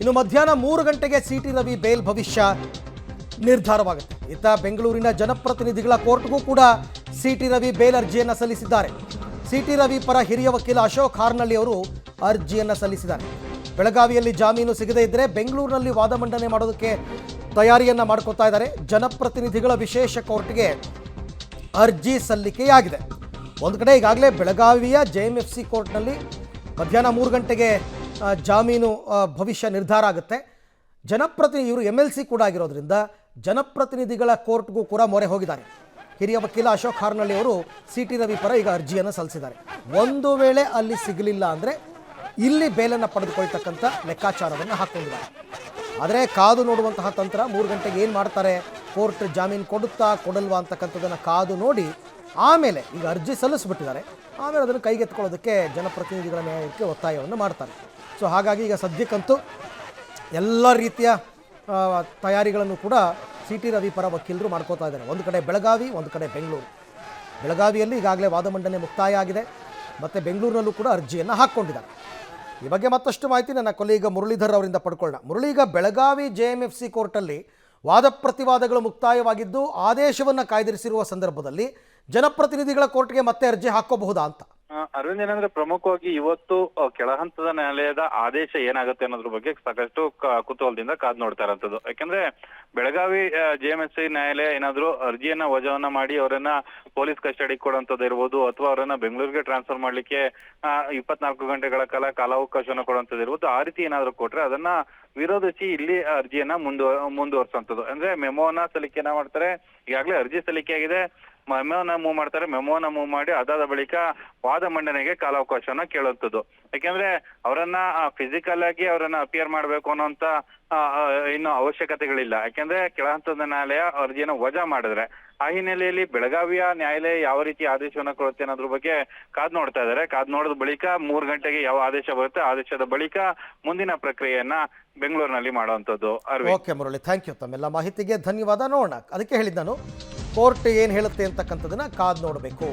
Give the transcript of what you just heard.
ಇನ್ನು ಮಧ್ಯಾಹ್ನ 3 ಗಂಟೆಗೆ ಸಿಟಿ ರವಿ ಬೇಲ್ ಭವಿಷ್ಯ ನಿರ್ಧಾರವಾಗುತ್ತೆ. ಇತ್ತ ಬೆಂಗಳೂರಿನ ಜನಪ್ರತಿನಿಧಿಗಳ ಕೋರ್ಟ್ಗೂ ಕೂಡ ಸಿಟಿ ರವಿ ಬೇಲ್ ಅರ್ಜಿಯನ್ನು ಸಲ್ಲಿಸಿದ್ದಾರೆ. ಸಿಟಿ ರವಿ ಪರ ಹಿರಿಯ ವಕೀಲ ಅಶೋಕ್ ಹಾರ್ನಳ್ಳಿ ಅವರು ಅರ್ಜಿಯನ್ನು ಸಲ್ಲಿಸಿದ್ದಾರೆ. ಬೆಳಗಾವಿಯಲ್ಲಿ ಜಾಮೀನು ಸಿಗದೇ ಇದ್ದರೆ ಬೆಂಗಳೂರಿನಲ್ಲಿ ವಾದ ಮಂಡನೆ ಮಾಡೋದಕ್ಕೆ ತಯಾರಿಯನ್ನು ಮಾಡ್ಕೋತಾ ಇದ್ದಾರೆ. ಜನಪ್ರತಿನಿಧಿಗಳ ವಿಶೇಷ ಕೋರ್ಟ್ಗೆ ಅರ್ಜಿ ಸಲ್ಲಿಕೆಯಾಗಿದೆ. ಒಂದು ಕಡೆ ಈಗಾಗಲೇ ಬೆಳಗಾವಿಯ JMFC ಕೋರ್ಟ್ನಲ್ಲಿ ಮಧ್ಯಾಹ್ನ 3 ಗಂಟೆಗೆ ಜಾಮೀನು ಭವಿಷ್ಯ ನಿರ್ಧಾರ ಆಗುತ್ತೆ. ಇವರು MLC ಕೂಡ ಆಗಿರೋದ್ರಿಂದ ಜನಪ್ರತಿನಿಧಿಗಳ ಕೋರ್ಟ್ಗೂ ಕೂಡ ಮೊರೆ ಹೋಗಿದ್ದಾರೆ. ಹಿರಿಯ ವಕೀಲ ಅಶೋಕ್ ಹಾರ್ನಳ್ಳಿ ಅವರು ಸಿಟಿ ರವಿ ಪರ ಈಗ ಅರ್ಜಿಯನ್ನು ಸಲ್ಲಿಸಿದ್ದಾರೆ. ಒಂದು ವೇಳೆ ಅಲ್ಲಿ ಸಿಗಲಿಲ್ಲ ಅಂದರೆ ಇಲ್ಲಿ ಬೇಲನ್ನು ಪಡೆದುಕೊಳ್ತಕ್ಕಂಥ ಲೆಕ್ಕಾಚಾರವನ್ನು ಹಾಕ್ಕೊಂಡಿದ್ದಾರೆ. ಆದರೆ ಕಾದು ನೋಡುವಂತಹ ತಂತ್ರ. 3 ಗಂಟೆಗೆ ಏನು ಮಾಡ್ತಾರೆ, ಕೋರ್ಟ್ ಜಾಮೀನು ಕೊಡುತ್ತಾ ಕೊಡಲ್ವಾ ಅಂತಕ್ಕಂಥದ್ದನ್ನು ಕಾದು ನೋಡಿ ಆಮೇಲೆ ಈಗ ಅರ್ಜಿ ಸಲ್ಲಿಸಿಬಿಟ್ಟಿದ್ದಾರೆ. ಆಮೇಲೆ ಅದನ್ನು ಕೈಗೆತ್ಕೊಳ್ಳೋದಕ್ಕೆ ಜನಪ್ರತಿನಿಧಿಗಳ ನ್ಯಾಯಕ್ಕೆ ಒತ್ತಾಯವನ್ನು ಮಾಡ್ತಾರೆ. ಸೊ ಹಾಗಾಗಿ ಈಗ ಸದ್ಯಕ್ಕಂತೂ ಎಲ್ಲ ರೀತಿಯ ತಯಾರಿಗಳನ್ನು ಕೂಡ ಸಿಟಿ ರವಿ ಪರ ವಕೀಲರು ಮಾಡ್ಕೋತಾ ಇದ್ದಾರೆ. ಒಂದು ಕಡೆ ಬೆಳಗಾವಿ, ಒಂದು ಕಡೆ ಬೆಂಗಳೂರು. ಬೆಳಗಾವಿಯಲ್ಲಿ ಈಗಾಗಲೇ ವಾದ ಮಂಡನೆ ಮುಕ್ತಾಯ ಆಗಿದೆ. ಮತ್ತು ಬೆಂಗಳೂರಿನಲ್ಲೂ ಕೂಡ ಅರ್ಜಿಯನ್ನು ಹಾಕ್ಕೊಂಡಿದ್ದಾರೆ. ಈ ಬಗ್ಗೆ ಮತ್ತಷ್ಟು ಮಾಹಿತಿ ನನ್ನ ಕೊಲೀಗ ಮುರಳೀಧರ್ ಅವರಿಂದ ಪಡ್ಕೊಳ್ಳೋಣ. ಮುರಳಿ, ಈಗ ಬೆಳಗಾವಿ JMFC ಕೋರ್ಟಲ್ಲಿ ವಾದ ಪ್ರತಿವಾದಗಳು ಮುಕ್ತಾಯವಾಗಿದ್ದು ಆದೇಶವನ್ನು ಕಾಯ್ದಿರಿಸಿರುವ ಸಂದರ್ಭದಲ್ಲಿ ಜನಪ್ರತಿನಿಧಿಗಳ ಕೋರ್ಟ್ಗೆ ಮತ್ತೆ ಅರ್ಜಿ ಹಾಕೋಬಹುದಾ ಅಂತ? ಅರವಿಂದ್, ಏನಂದ್ರೆ ಪ್ರಮುಖವಾಗಿ ಇವತ್ತು ಕೆಳಹಂತದ ನ್ಯಾಯಾಲಯದ ಆದೇಶ ಏನಾಗುತ್ತೆ ಅನ್ನೋದ್ರ ಬಗ್ಗೆ ಸಾಕಷ್ಟು ಕುತೂಹಲದಿಂದ ಕಾದ್ ನೋಡ್ತಾ ಇರೋಂಥದ್ದು. ಯಾಕಂದ್ರೆ ಬೆಳಗಾವಿ JMFC ನ್ಯಾಯಾಲಯ ಏನಾದ್ರು ಅರ್ಜಿಯನ್ನ ವಜಾವನ್ನ ಮಾಡಿ ಅವರನ್ನ ಪೊಲೀಸ್ ಕಸ್ಟಡಿ ಕೊಡುವಂಥದ್ದು ಇರ್ಬೋದು, ಅಥವಾ ಅವರನ್ನ ಬೆಂಗಳೂರಿಗೆ ಟ್ರಾನ್ಸ್ಫರ್ ಮಾಡ್ಲಿಕ್ಕೆ 24 ಗಂಟೆಗಳ ಕಾಲ ಕಾಲಾವಕಾಶವನ್ನು ಕೊಡುವಂಥದ್ದು ಇರ್ಬೋದು, ಆ ರೀತಿ ಏನಾದ್ರು ಕೊಟ್ರೆ ಅದನ್ನ ವಿರೋಧಿಸಿ ಇಲ್ಲಿ ಅರ್ಜಿಯನ್ನ ಮುಂದುವರ್ಸುವಂಥದ್ದು. ಅಂದ್ರೆ ಮೆಮೋನ ಸಲ್ಲಿಕೆಯನ್ನ ಮಾಡ್ತಾರೆ. ಈಗಾಗಲೇ ಅರ್ಜಿ ಸಲ್ಲಿಕೆ ಆಗಿದೆ, ಮೆಮೋನ ಮೂವ್ ಮಾಡ್ತಾರೆ. ಮೆಮೋನ ಮೂವ್ ಮಾಡಿ ಅದಾದ ಬಳಿಕ ವಾದ ಮಂಡನೆಗೆ ಕಾಲಾವಕಾಶವನ್ನ ಕೇಳುವಂಥದ್ದು. ಯಾಕೆಂದ್ರೆ ಅವರನ್ನ ಫಿಸಿಕಲ್ ಆಗಿ ಅವರನ್ನ ಅಪಿಯರ್ ಮಾಡ್ಬೇಕು ಅನ್ನೋಂತ ಇನ್ನು ಅವಶ್ಯಕತೆಗಳಿಲ್ಲ. ಯಾಕೆಂದ್ರೆ ಕೆಳಹಂತದ ನ್ಯಾಯಾಲಯ ಅರ್ಜಿಯನ್ನು ವಜಾ ಮಾಡಿದ್ರೆ ಆ ಹಿನ್ನೆಲೆಯಲ್ಲಿ ಬೆಳಗಾವಿಯ ನ್ಯಾಯಾಲಯ ಯಾವ ರೀತಿ ಆದೇಶವನ್ನ ಕೊಡುತ್ತೆ ಅನ್ನೋದ್ರ ಬಗ್ಗೆ ಕಾದ್ ನೋಡ್ತಾ ಇದ್ದಾರೆ. ಕಾದ್ ನೋಡಿದ ಬಳಿಕ 3 ಗಂಟೆಗೆ ಯಾವ ಆದೇಶ ಬರುತ್ತೆ, ಆದೇಶದ ಬಳಿಕ ಮುಂದಿನ ಪ್ರಕ್ರಿಯೆಯನ್ನ ಬೆಂಗಳೂರಿನಲ್ಲಿ ಮಾಡುವಂಥದ್ದು. Okay Murali, thank you. ತಮ್ಮೆಲ್ಲ ಮಾಹಿತಿಗೆ ಧನ್ಯವಾದ. ನೋಡೋಣ, ಅದಕ್ಕೆ ಹೇಳಿದ್ದು ನಾನು, ಕೋರ್ಟ್ ಏನು ಹೇಳುತ್ತೆ ಅಂತಕ್ಕಂಥದ್ದನ್ನ ಕಾದ್ ನೋಡಬೇಕು.